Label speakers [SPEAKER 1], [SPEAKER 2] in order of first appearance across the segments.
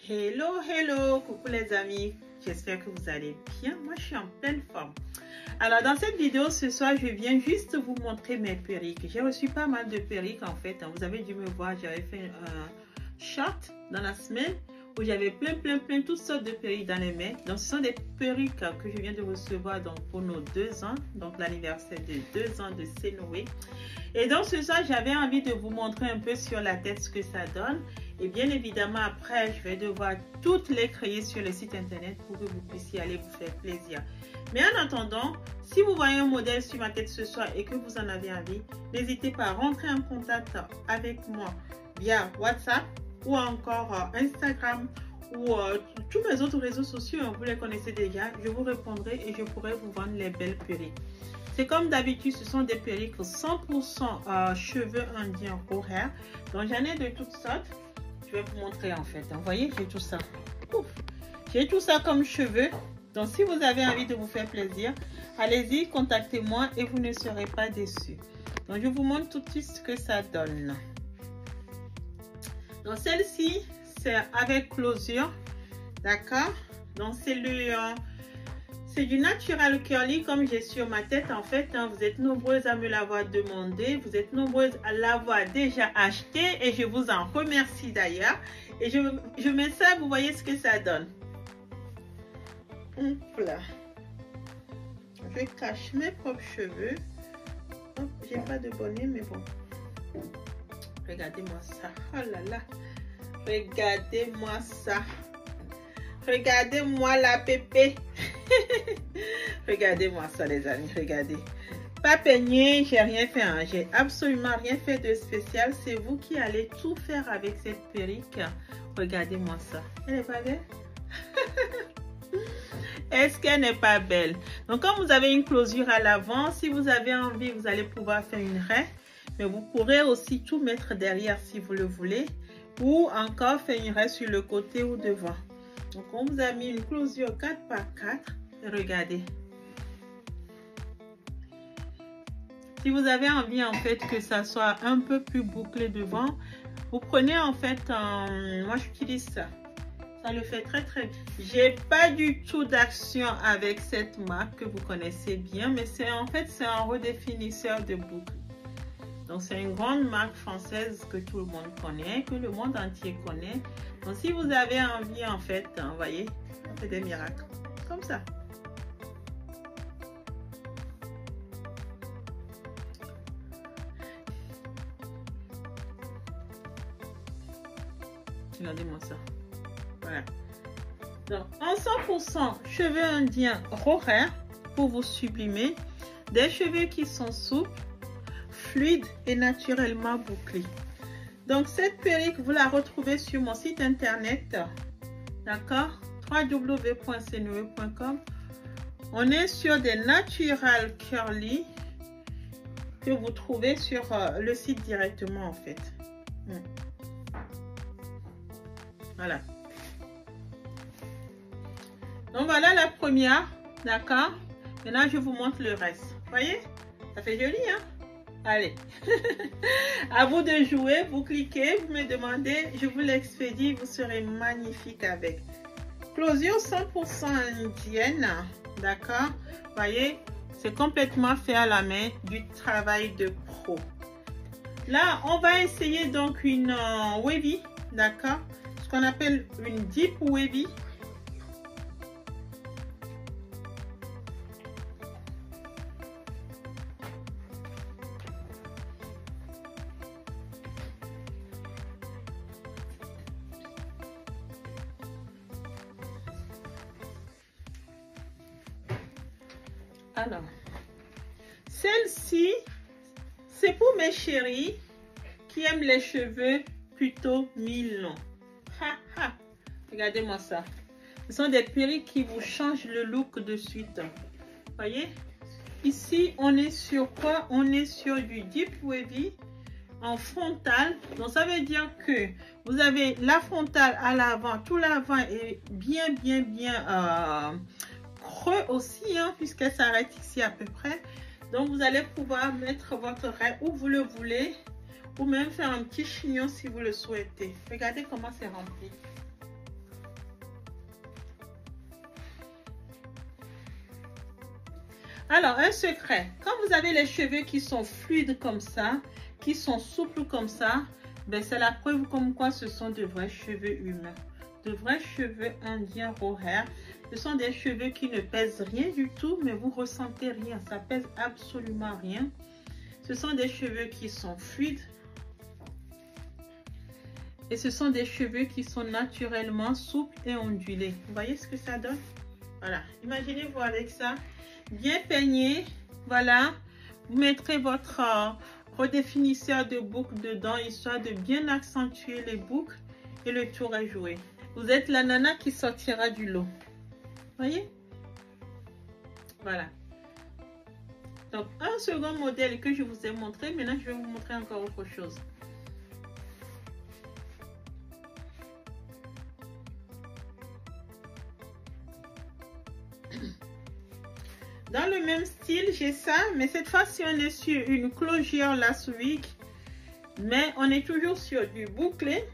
[SPEAKER 1] Hello, hello, coucou les amis, j'espère que vous allez bien. Moi, je suis en pleine forme. Alors, dans cette vidéo, ce soir, je viens juste vous montrer mes perruques. J'ai reçu pas mal de perruques, en fait. Vous avez dû me voir, j'avais fait un short dans la semaine où j'avais plein, toutes sortes de perruques dans les mains. Donc, ce sont des perruques que je viens de recevoir donc, pour nos 2 ans, donc l'anniversaire de 2 ans de Senoé. Et donc, ce soir, j'avais envie de vous montrer un peu sur la tête ce que ça donne. Et bien évidemment, après, je vais devoir toutes les créer sur le site internet pour que vous puissiez aller vous faire plaisir. Mais en attendant, si vous voyez un modèle sur ma tête ce soir et que vous en avez envie, n'hésitez pas à rentrer en contact avec moi via WhatsApp ou encore Instagram ou tous mes autres réseaux sociaux. Vous les connaissez déjà. Je vous répondrai et je pourrai vous vendre les belles perruques. C'est comme d'habitude, ce sont des perruques 100% cheveux indiens horaires. Donc j'en ai de toutes sortes. Je vais vous montrer en fait. Vous voyez, j'ai tout ça. J'ai tout ça comme cheveux. Donc si vous avez envie de vous faire plaisir, allez-y, contactez-moi et vous ne serez pas déçus. Donc je vous montre tout de suite ce que ça donne. Donc celle-ci, c'est avec closure. D'accord? Donc c'est du natural curly comme j'ai sur ma tête en fait. Vous êtes nombreuses à me l'avoir demandé. Vous êtes nombreuses à l'avoir déjà acheté. Et je vous en remercie d'ailleurs. Et je mets ça, vous voyez ce que ça donne. Hop là. Je cache mes propres cheveux. J'ai pas de bonnet mais bon. Regardez-moi ça. Oh là là. Regardez-moi ça. Regardez-moi la pépé. Regardez-moi ça les amis, regardez. Pas peigné, j'ai rien fait, hein. J'ai absolument rien fait de spécial. C'est vous qui allez tout faire avec cette perruque. Regardez-moi ça. Elle n'est pas belle? Est-ce qu'elle n'est pas belle? Donc comme vous avez une closure à l'avant, si vous avez envie, vous allez pouvoir faire une raie. Mais vous pourrez aussi tout mettre derrière si vous le voulez. Ou encore faire une raie sur le côté ou devant. Donc on vous a mis une closure 4x4. Regardez. Si vous avez envie en fait que ça soit un peu plus bouclé devant, vous prenez en fait, moi j'utilise ça. Ça le fait très bien. J'ai pas du tout d'action avec cette marque que vous connaissez bien, mais c'est en fait c'est un redéfinisseur de boucle. Donc c'est une grande marque française que tout le monde connaît, que le monde entier connaît. Donc si vous avez envie en fait, vous voyez, on fait des miracles. Comme ça. Regardez-moi ça. Voilà. Donc en 100% cheveux indiens horaires pour vous sublimer. Des cheveux qui sont souples, fluide et naturellement bouclé. Donc cette perruque vous la retrouvez sur mon site internet, d'accord, www.senoé.com. on est sur des natural curly que vous trouvez sur le site directement en fait. Voilà, donc voilà la première, d'accord. Maintenant je vous montre le reste. Vous voyez, ça fait joli hein. Allez, à vous de jouer, vous cliquez, vous me demandez, je vous l'expédie, vous serez magnifique avec. Closure 100% indienne, d'accord. Voyez, c'est complètement fait à la main, du travail de pro. Là, on va essayer donc une wavy, d'accord, ce qu'on appelle une deep wavy. Alors, celle-ci, c'est pour mes chéris qui aiment les cheveux plutôt mi-longs. Regardez-moi ça. Ce sont des perruques qui vous changent le look de suite. Voyez? Ici, on est sur quoi? On est sur du deep wavy en frontal. Donc, ça veut dire que vous avez la frontale à l'avant. Tout l'avant est bien creux aussi, hein, puisqu'elle s'arrête ici à peu près. Donc vous allez pouvoir mettre votre raie où vous le voulez, ou même faire un petit chignon si vous le souhaitez. Regardez comment c'est rempli. Alors, un secret, quand vous avez les cheveux qui sont fluides comme ça, qui sont souples comme ça, ben c'est la preuve comme quoi ce sont de vrais cheveux humains. De vrais cheveux indiens raw hair. Ce sont des cheveux qui ne pèsent rien du tout, mais vous ressentez rien. Ça pèse absolument rien. Ce sont des cheveux qui sont fluides. Et ce sont des cheveux qui sont naturellement souples et ondulés. Vous voyez ce que ça donne? Voilà. Imaginez-vous avec ça. Bien peigné. Voilà. Vous mettrez votre redéfinisseur de boucles dedans, histoire de bien accentuer les boucles. Et le tour est joué. Vous êtes la nana qui sortira du lot. Voyez? Voilà. Donc, un second modèle que je vous ai montré. Maintenant, je vais vous montrer encore autre chose. Dans le même style, j'ai ça. Mais cette fois-ci, on est sur une closure last week. Mais on est toujours sur du bouclé.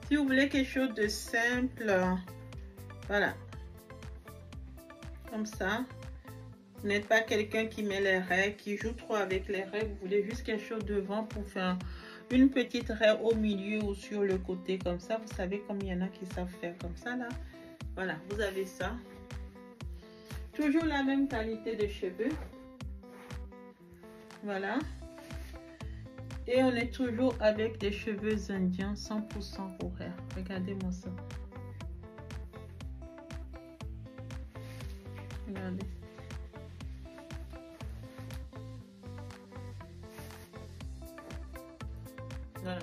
[SPEAKER 1] Si vous voulez quelque chose de simple, voilà. Comme ça. Vous n'êtes pas quelqu'un qui met les raies, qui joue trop avec les raies. Vous voulez juste quelque chose devant pour faire une petite raie au milieu ou sur le côté comme ça. Vous savez comme il y en a qui savent faire comme ça là. Voilà, vous avez ça. Toujours la même qualité de cheveux. Voilà. Et on est toujours avec des cheveux indiens 100% raw hair. Regardez-moi ça. Regardez. Voilà.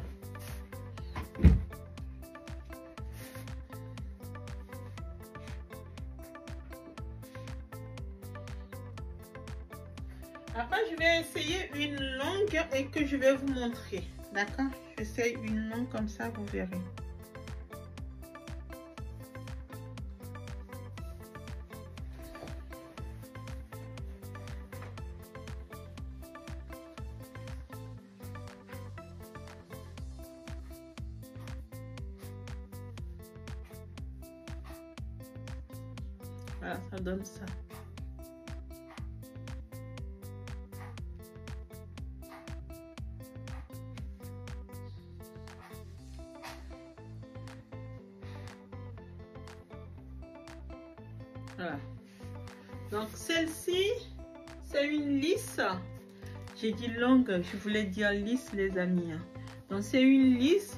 [SPEAKER 1] Après, je vais essayer une longue et que je vais vous montrer. D'accord? J'essaye une longue comme ça, vous verrez. Voilà, ça donne ça. Voilà. Donc celle-ci, c'est une lisse. J'ai dit longue, je voulais dire lisse les amis. Donc c'est une lisse.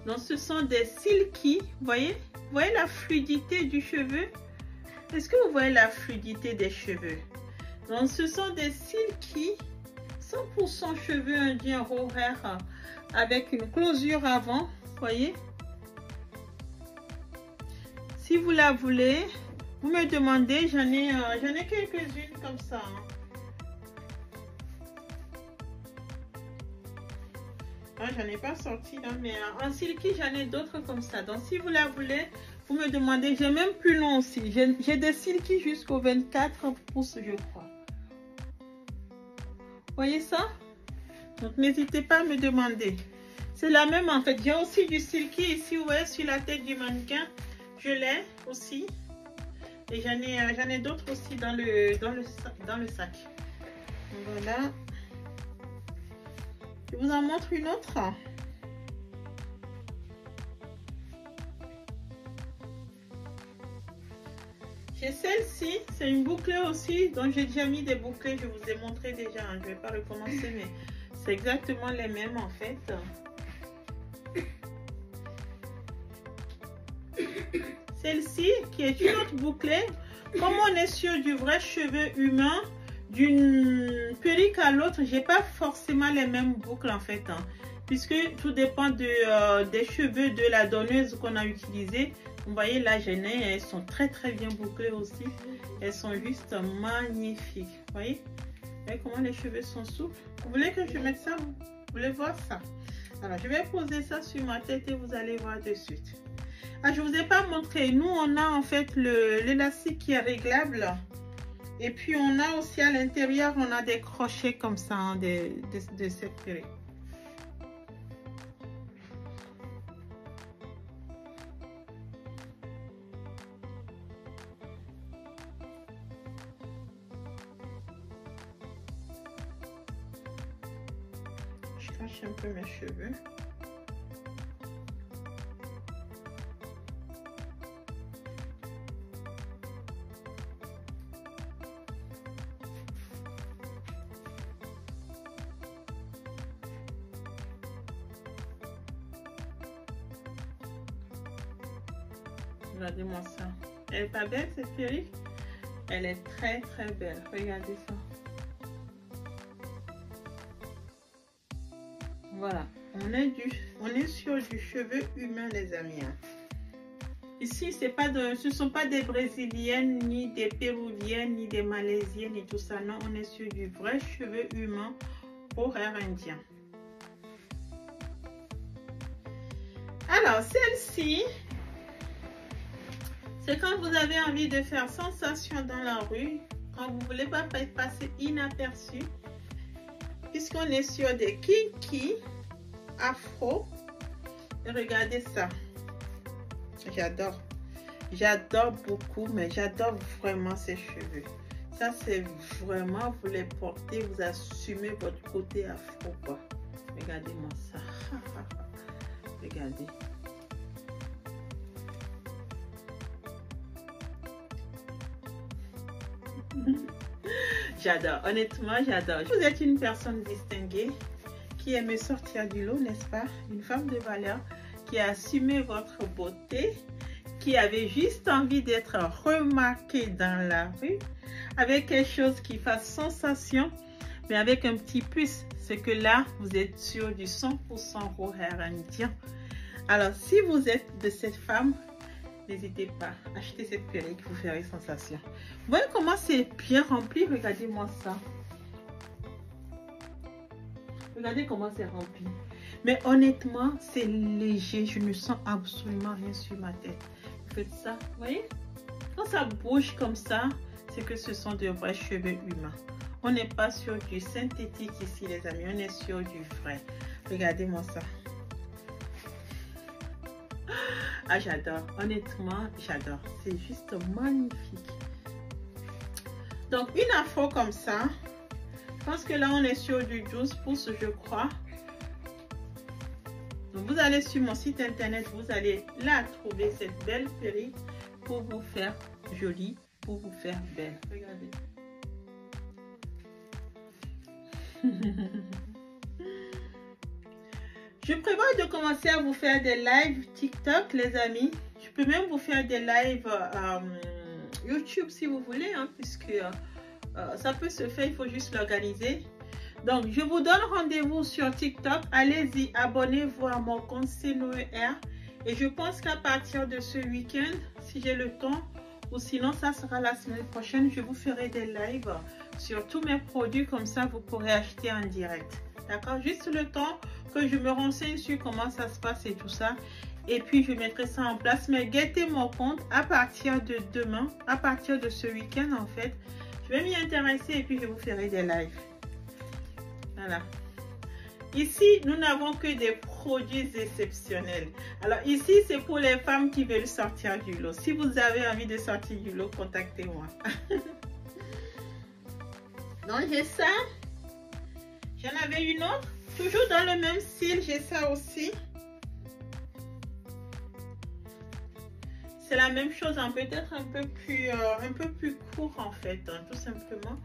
[SPEAKER 1] Donc ce sont des silky. Vous voyez la fluidité du cheveu? Est-ce que vous voyez la fluidité des cheveux? Donc ce sont des silky 100% cheveux indiens raw hair avec une closure avant. Vous voyez? Si vous la voulez, vous me demandez, j'en ai quelques-unes comme ça. J'en ai pas sorti, hein, mais en silky, j'en ai d'autres comme ça. Donc, si vous la voulez, vous me demandez. J'ai même plus long aussi. J'ai des silky jusqu'au 24 pouces, je crois. Vous voyez ça? Donc, n'hésitez pas à me demander. C'est la même en fait. J'ai aussi du silky ici, vous voyez, sur la tête du mannequin. Je l'ai aussi. Et j'en ai d'autres aussi dans le sac. Voilà. Je vous en montre une autre. J'ai celle-ci. C'est une bouclée aussi. Donc j'ai déjà mis des bouclés. Je vous ai montré déjà. Je ne vais pas recommencer, mais c'est exactement les mêmes en fait. Celle-ci qui est une autre bouclée. Comme on est sur du vrai cheveu humain, d'une perruque à l'autre, j'ai pas forcément les mêmes boucles en fait, hein, puisque tout dépend des cheveux de la donneuse qu'on a utilisé. Vous voyez là, j'en ai, elles sont très bien bouclées aussi. Elles sont juste magnifiques. Vous voyez comment les cheveux sont souples. Vous voulez que je mette ça? Vous voulez voir ça? Alors, je vais poser ça sur ma tête et vous allez voir de suite. Ah, je vous ai pas montré. Nous, on a en fait l'élastique qui est réglable. Et puis, on a aussi à l'intérieur, on a des crochets comme ça, hein, de cette perruque. cache un peu mes cheveux. Regardez-moi ça. Elle est pas belle cette perruque? Elle est très très belle. Regardez ça. Voilà. On est sur du cheveu humain, les amis. Ici, ce ne sont pas des brésiliennes, ni des péruviennes, ni des malaisiennes, et tout ça. Non, on est sur du vrai cheveu humain horaire indien. Alors, celle-ci, c'est quand vous avez envie de faire sensation dans la rue, quand vous ne voulez pas passer inaperçu, puisqu'on est sur des kinky afro. Et regardez ça. J'adore. J'adore beaucoup, mais j'adore vraiment ces cheveux. Ça, c'est vraiment, vous les portez, vous assumez votre côté afro, quoi. Regardez-moi ça. Regardez. J'adore, honnêtement, j'adore. Vous êtes une personne distinguée qui aime sortir du lot, n'est-ce pas? Une femme de valeur qui a assumé votre beauté, qui avait juste envie d'être remarquée dans la rue, avec quelque chose qui fasse sensation, mais avec un petit plus, c'est que là, vous êtes sur du 100% horaire indien. Alors, si vous êtes de cette femme, n'hésitez pas, achetez cette perruque, vous ferez sensation. Vous voyez comment c'est bien rempli? Regardez-moi ça. Regardez comment c'est rempli. Mais honnêtement, c'est léger. Je ne sens absolument rien sur ma tête. Vous faites ça, vous voyez? Quand ça bouge comme ça, c'est que ce sont de vrais cheveux humains. On n'est pas sur du synthétique ici, les amis. On est sur du vrai. Regardez-moi ça. Ah, j'adore. Honnêtement, j'adore. C'est juste magnifique. Donc, une afro comme ça. Je pense que là, on est sur du 12 pouces, je crois. Donc, vous allez sur mon site internet, vous allez là trouver cette belle perruque pour vous faire jolie, pour vous faire belle. Regardez. Je prévois de commencer à vous faire des lives TikTok, les amis. Je peux même vous faire des lives YouTube si vous voulez, hein, puisque ça peut se faire, il faut juste l'organiser. Donc, je vous donne rendez-vous sur TikTok. Allez-y, abonnez-vous à mon compte CNOER. Et je pense qu'à partir de ce week-end, si j'ai le temps, ou sinon ça sera la semaine prochaine, je vous ferai des lives sur tous mes produits. Comme ça, vous pourrez acheter en direct. D'accord? Juste le temps que je me renseigne sur comment ça se passe et tout ça. Et puis, je mettrai ça en place. Mais guettez mon compte à partir de demain, à partir de ce week-end, en fait. Je vais m'y intéresser et puis je vous ferai des lives. Voilà. Ici, nous n'avons que des produits exceptionnels. Alors ici, c'est pour les femmes qui veulent sortir du lot. Si vous avez envie de sortir du lot, contactez-moi. Donc j'ai ça. J'en avais une autre. Toujours dans le même style, j'ai ça aussi. C'est la même chose, hein, peut-être un peu plus court en fait, hein, tout simplement.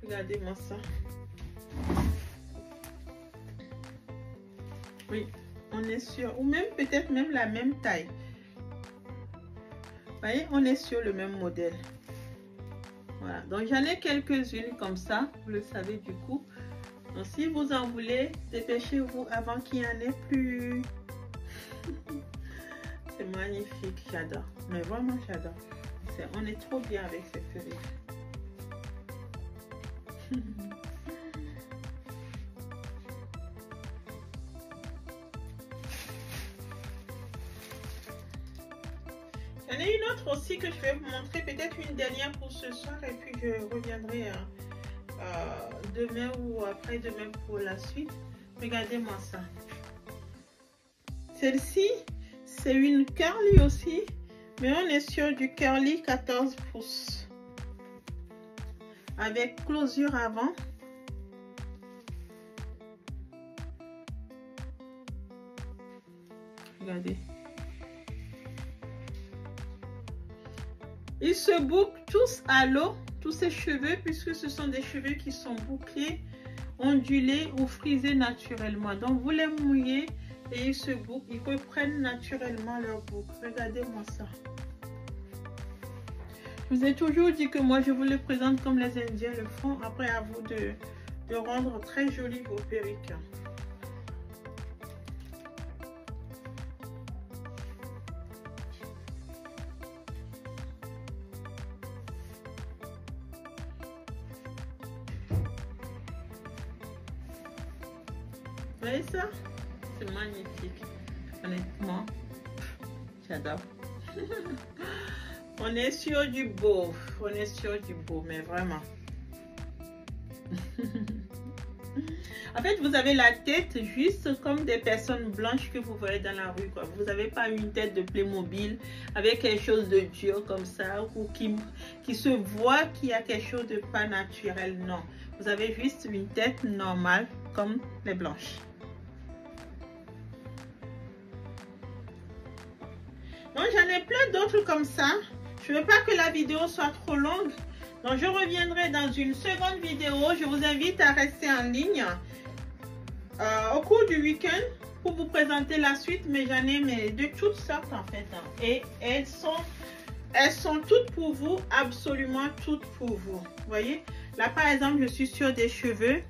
[SPEAKER 1] Regardez-moi ça. Oui, on est sur, ou même peut-être même la même taille. Vous voyez, on est sur le même modèle. Voilà, donc j'en ai quelques-unes comme ça, vous le savez du coup. Donc si vous en voulez, dépêchez-vous avant qu'il n'y en ait plus. C'est magnifique, j'adore. Mais vraiment, j'adore. On est trop bien avec cette perruque. J'en ai une autre aussi que je vais vous montrer, peut-être une dernière pour ce soir, et puis je reviendrai demain ou après-demain pour la suite. Regardez-moi ça. Celle-ci, c'est une curly aussi, mais on est sur du curly 14 pouces. Avec closure avant. Regardez. Ils se bouclent tous à l'eau, tous ces cheveux, puisque ce sont des cheveux qui sont bouclés, ondulés ou frisés naturellement. Donc, vous les mouillez et ils se bouclent. Ils reprennent naturellement leur boucle. Regardez-moi ça. Je vous ai toujours dit que moi, je vous les présente comme les Indiens le font. Après, à vous de rendre très jolies vos perruques. Vous voyez ça? C'est magnifique. Honnêtement, j'adore. On est sur du beau. On est sur du beau, mais vraiment. En fait, vous avez la tête juste comme des personnes blanches que vous voyez dans la rue, quoi. Vous n'avez pas une tête de Playmobil avec quelque chose de dur comme ça ou qui se voit qu'il y a quelque chose de pas naturel. Non, vous avez juste une tête normale comme les blanches. Donc, j'en ai plein d'autres comme ça. Je ne veux pas que la vidéo soit trop longue. Donc, je reviendrai dans une seconde vidéo. Je vous invite à rester en ligne au cours du week-end pour vous présenter la suite. Mais j'en ai de toutes sortes en fait. Et elles sont toutes pour vous, absolument toutes pour vous. Vous voyez? Là, par exemple, je suis sur des cheveux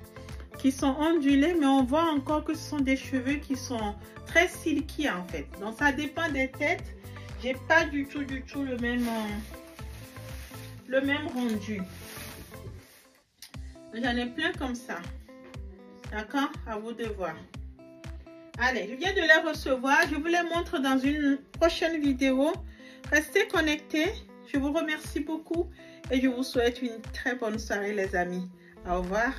[SPEAKER 1] qui sont ondulés, mais on voit encore que ce sont des cheveux qui sont très silky en fait. Donc, ça dépend des têtes. J'ai pas du tout le même rendu. J'en ai plein comme ça. D'accord? À vous de voir. Allez, je viens de les recevoir. Je vous les montre dans une prochaine vidéo. Restez connectés. Je vous remercie beaucoup et je vous souhaite une très bonne soirée les amis. Au revoir.